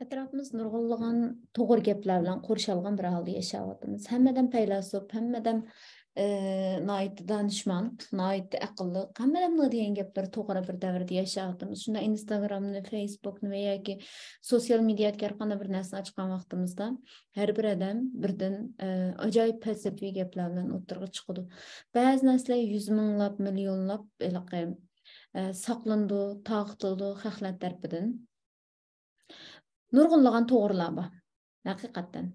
Etrafımız nurg'unlagan to'g'ri gaplar bilan qo'rshalgan bir holda yashayapmiz. Hammadan faylasuf, hammadan noit donishmand, noit aqlli, hammadan nima degan gaplar to'g'ri bir davrda yashayapmiz. Shunda Instagramni, Facebookni va yoki sosyal medyada har qanday bir narsa ochgan vaqtimizda har bir odam birdan ajoyib falsafiy gaplar bilan o'tirg'i chiqadi. Ba'zi narsalar yuz minglab, millionlab saqlandi, taqtildi xalqlar tarafidan. Nurg'unlagan to'g'rilar bor. Haqiqatan.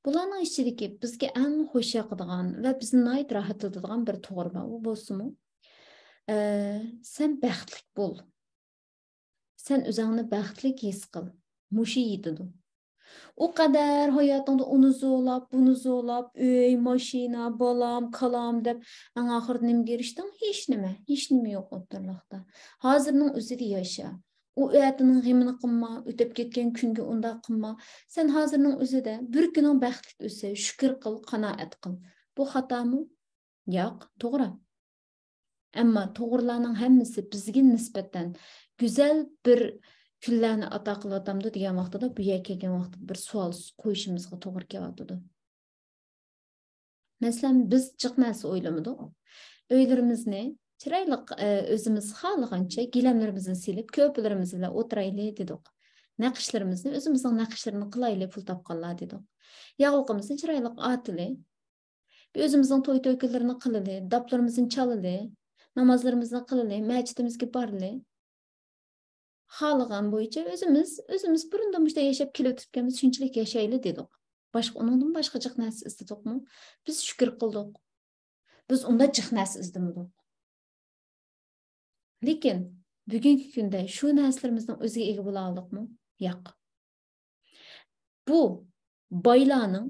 Bularning ichidagi bizga eng xush yoqadigan va bizni nihoyat rohatlatadigan bir to'g'ri bor. U bo'lsa-mu, sen baxtli bo'l. Sen o'zingni baxtli his qil. Mushi yetadi. O kadar hayatında onu zo'lab, bunu zo'lab, uy, mashina, bolam, kalam deb, eng oxirida nimaga erishdim? Hech nima yo'q o'rtalikda. Hozirning o'zida yasha. O öğretinin g'imini qilma, o'tib ketgan kunga unda qilma. Sen hozirning o'zida bir kuning baxtli o'sa, shukr qil, qanoat qil. Bu xatomi? Yo'q, to'g'ri. Ammo to'g'rilarning hammasi bizga nisbatan go'zal bir kunlarni ato qilayotamdi degan vaqtida bu yerga kelgan vaqtda bir savol qo'yishimizga to'g'ri kelyotdi. Masalan, biz jiq narsa o'ylamadik. Uylarimizni chiroyli o'zimiz xohlagancha gilamlarimizni silib, ko'plarimiz bilan o'tiraylik dedik. Naqshlarimizni o'zimizning naqshlarini qilaylik, pul topganlar dedik. Yog'liqimizni chiroyli atili. O'zimizning to'y-to'ykunlarini qilaylik, daplarimizni chalaylik, namozlarimizni qilaylik, masjidimizga boraylik. Xohlagan bo'yicha o'zimiz burundan mushta yashab kelib o'tibganmiz, shunchalik yashaylik dedik. Undan boshqa jiq narsa istadikmi? Biz shukr qildik. Biz unda jiq narsa izlamadik. Lekin bugungi kunda shu narsalarimizni o'ziga ega bo'la oldikmi? Yo'q. Bu boylarning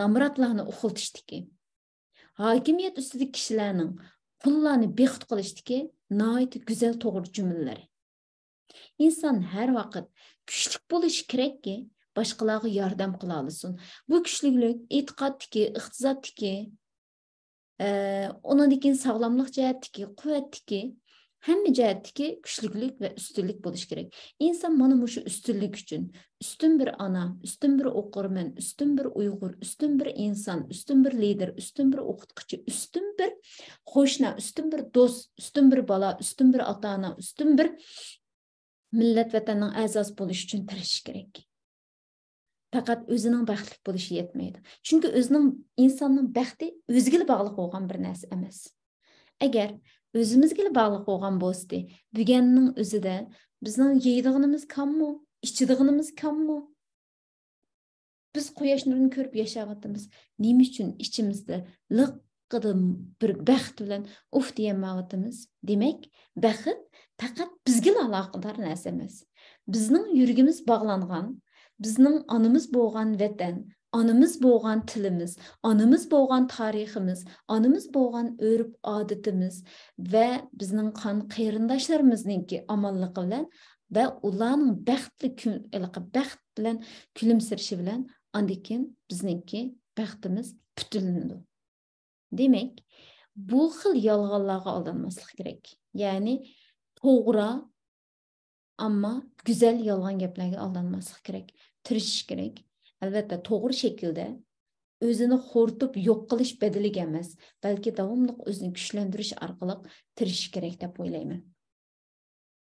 namratlarni uxiltishdiki, hokimiyat ustidagi kishilarning pullarni bexud qilishdiki, nihoyat go'zal to'g'ri jumlalar. İnsan her vakit güçlük bo'lishi kerakki, boshqalarga yordam qila olsin. Bu kuchlilik e'tiqoddagi, iqtisodniki, ondan sog'lomlik jihatdagi, quvvatdagi, hamma jihatdagi kuchlilik va ustunlik bo'lishi kerak. İnsan mana shu ustunlik uchun ustun bir ana, ustun bir o'qirman, ustun bir uyg'ur, ustun bir inson, ustun bir lider, ustun bir o'qituvchi, ustun bir qo'shni, ustun bir do'st, ustun bir bola, ustun bir ota-ona, ustun bir millet vatanning a'zosi bo'lish uchun tirishish kerak. Faqat o'zining baxtli bo'lishi yetmaydi. Chunki insonning baxti o'ziga bog'liq bo'lgan bir narsa emas. Agar o'zimizga bog'liq bo'lgan bo'lsa, bugunning o'zida bizning yeydiganimiz kammi, ichadiganimiz kammi? Biz quyosh nurini ko'rib yashayapmiz. Nima uchun ichimizda liqqida bir baxt bilan uf deyapmiz? Demak, baxt faqat bizga aloqador narsa emas. Bizning yuragimiz bog'langan, bizning onamiz bo'lgan vatan, onamiz bo'lgan tilimiz, onamiz bo'lgan tariximiz, onamiz bo'lgan urf-odatimiz va bizning qon qarindoshlarimizning amonligi bilan va ularning baxt bilan kulimsirishi bilan andikin bizningki baxtimiz butunlanadi. Demak, bu xil yolg'onlarga aldanmaslik kerak. Ya'ni to'g'ri ammo go'zal yolg'on gaplarga aldanmaslik kerak. Tirishish kerak. Albatta to'g'ri shaklda o'zini xo'rtib yo'q qilish badaliga emas, balki davomli o'zini kuchlantirish orqali tirishish kerak deb o'ylayman.